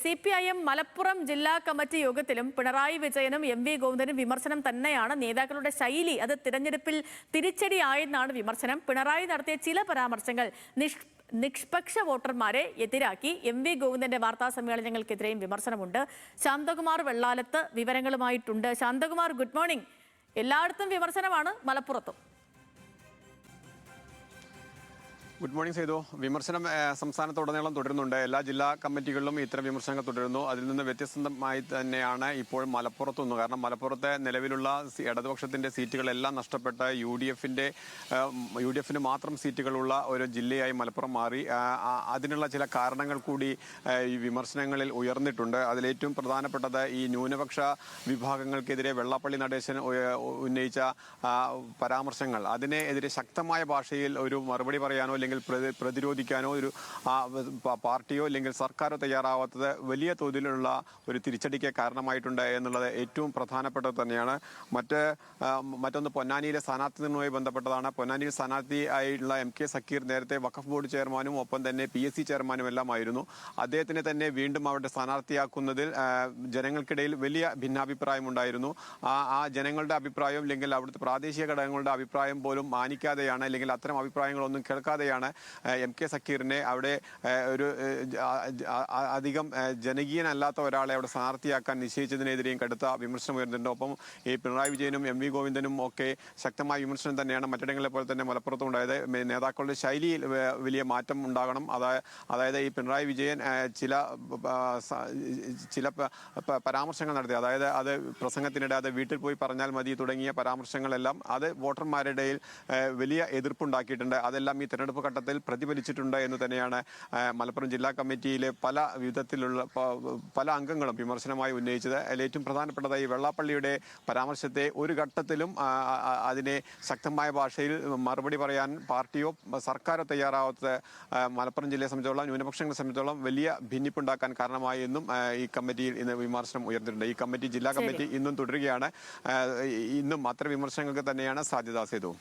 CPIM Malappuram ജില്ലാ committee യോഗത്തിലും പിണറായി വിജയനും എം വി ഗോവിന്ദനും വിമർശനം തന്നെയാണ്. നേതാക്കളുടെ ശൈലി അത് തിരഞ്ഞെടുപ്പിൽ തിരിച്ചടിയായെന്നാണ് വിമർശനം. പിണറായി നടത്തിയ ചില പരാമർശങ്ങൾ നിഷ്പക്ഷ വോട്ടർമാരെ എതിരാക്കി. എം വി ഗോവിന്ദന്റെ വാർത്താ സമ്മേളനങ്ങൾക്കെതിരെയും വിമർശനമുണ്ട്. ശാന്തകുമാർ വെള്ളാലത്ത് വിവരങ്ങളുമായിട്ടുണ്ട്. Shanthakumar, good morning. എല്ലായിടത്തും വിമർശനമാണ്, മലപ്പുറത്തും. Good morning Sethu. വിമർശനം സംസ്ഥാനത്തുടനീളം തുടരുന്നുണ്ട്. എല്ലാ ജില്ലാ കമ്മിറ്റികളിലും ഇത്തരം വിമർശനങ്ങൾ തുടരുന്നു. അതിൽ നിന്ന് വ്യത്യസ്തമായി തന്നെയാണ് ഇപ്പോൾ മലപ്പുറത്തുനിന്ന്. കാരണം മലപ്പുറത്തെ നിലവിലുള്ള ഇടതുപക്ഷത്തിന്റെ സീറ്റുകളെല്ലാം നഷ്ടപ്പെട്ട് യു ഡി എഫിന് മാത്രം സീറ്റുകളുള്ള ഒരു ജില്ലയായി മലപ്പുറം മാറി. അതിനുള്ള ചില കാരണങ്ങൾ കൂടി ഈ വിമർശനങ്ങളിൽ ഉയർന്നിട്ടുണ്ട്. അതിലേറ്റവും പ്രധാനപ്പെട്ടത് ഈ ന്യൂനപക്ഷ വിഭാഗങ്ങൾക്കെതിരെ വെള്ളാപ്പള്ളി നടേശൻ ഉന്നയിച്ച പരാമർശങ്ങൾ. അതിനെതിരെ ശക്തമായ ഭാഷയിൽ ഒരു മറുപടി പറയാനോ പ്രതിരോധിക്കാനോ ഒരു പാർട്ടിയോ അല്ലെങ്കിൽ സർക്കാരോ തയ്യാറാവാത്തത് വലിയ തോതിലുള്ള ഒരു തിരിച്ചടിക്ക് കാരണമായിട്ടുണ്ട് എന്നുള്ളത് ഏറ്റവും പ്രധാനപ്പെട്ടത് തന്നെയാണ്. മറ്റൊന്ന് പൊന്നാനിയിലെ സ്ഥാനാർത്ഥി നിർണ്ണയവുമായി ബന്ധപ്പെട്ടതാണ്. പൊന്നാനിയിൽ സ്ഥാനാർത്ഥി ആയിട്ടുള്ള MK സക്കീർ നേരത്തെ വഖഫ് ബോർഡ് ചെയർമാനും ഒപ്പം തന്നെ PSC ചെയർമാനും എല്ലാമായിരുന്നു. അദ്ദേഹത്തിനെ തന്നെ വീണ്ടും അവരുടെ സ്ഥാനാർത്ഥിയാക്കുന്നതിൽ ജനങ്ങൾക്കിടയിൽ വലിയ ഭിന്നാഭിപ്രായമുണ്ടായിരുന്നു. ആ ജനങ്ങളുടെ അഭിപ്രായം അല്ലെങ്കിൽ അവിടുത്തെ പ്രാദേശിക ഘടകങ്ങളുടെ അഭിപ്രായം പോലും മാനിക്കാതെയാണ്, അല്ലെങ്കിൽ അത്തരം അഭിപ്രായങ്ങളൊന്നും കേൾക്കാതെയാണ് MK സക്കീറിനെ അവിടെ ഒരു അധികം ജനകീയനല്ലാത്ത ഒരാളെ അവിടെ സ്ഥാനാർത്ഥിയാക്കാൻ നിശ്ചയിച്ചതിനെതിരെയും കടുത്ത വിമർശനം ഉയർന്നിട്ടുണ്ട്. ഒപ്പം ഈ പിണറായി വിജയനും MV ഗോവിന്ദനും ഒക്കെ ശക്തമായ വിമർശനം തന്നെയാണ് മറ്റിടങ്ങളെ പോലെ തന്നെ മലപ്പുറത്തും ഉണ്ടായത്. നേതാക്കളുടെ ശൈലിയിൽ വലിയ മാറ്റം ഉണ്ടാകണം. അതായത് ഈ പിണറായി വിജയൻ ചില പരാമർശങ്ങൾ നടത്തി, അതായത് അത് പ്രസംഗത്തിനിടെ അത് വീട്ടിൽ പോയി പറഞ്ഞാൽ മതി തുടങ്ങിയ പരാമർശങ്ങളെല്ലാം അത് വോട്ടർമാരുടെ ഇടയിൽ വലിയ എതിർപ്പുണ്ടാക്കിയിട്ടുണ്ട്. അതെല്ലാം ഈ തെരഞ്ഞെടുപ്പ് ഘട്ടത്തിൽ പ്രതിഫലിച്ചിട്ടുണ്ട് എന്ന് തന്നെയാണ് മലപ്പുറം ജില്ലാ കമ്മിറ്റിയിലെ പല അംഗങ്ങളും വിമർശനമായി ഉന്നയിച്ചത്. അതിൽ ഏറ്റവും പ്രധാനപ്പെട്ടതായി വെള്ളാപ്പള്ളിയുടെ പരാമർശത്തെ ഒരു ഘട്ടത്തിലും അതിനെ ശക്തമായ ഭാഷയിൽ മറുപടി പറയാൻ പാർട്ടിയോ സർക്കാരോ തയ്യാറാവാത്തത് മലപ്പുറം ജില്ലയെ സംബന്ധിച്ചോളം, ന്യൂനപക്ഷങ്ങളെ സംബന്ധിച്ചോളം വലിയ ഭിന്നിപ്പുണ്ടാക്കാൻ കാരണമായി എന്നും ഈ കമ്മിറ്റിയിൽ ഇന്ന് വിമർശനം ഉയർന്നിട്ടുണ്ട്. ഈ കമ്മിറ്റി ജില്ലാ കമ്മിറ്റി ഇന്നും തുടരുകയാണ്. ഇന്നും അത്തരം വിമർശനങ്ങൾക്ക് തന്നെയാണ് സാധ്യത. സേതു.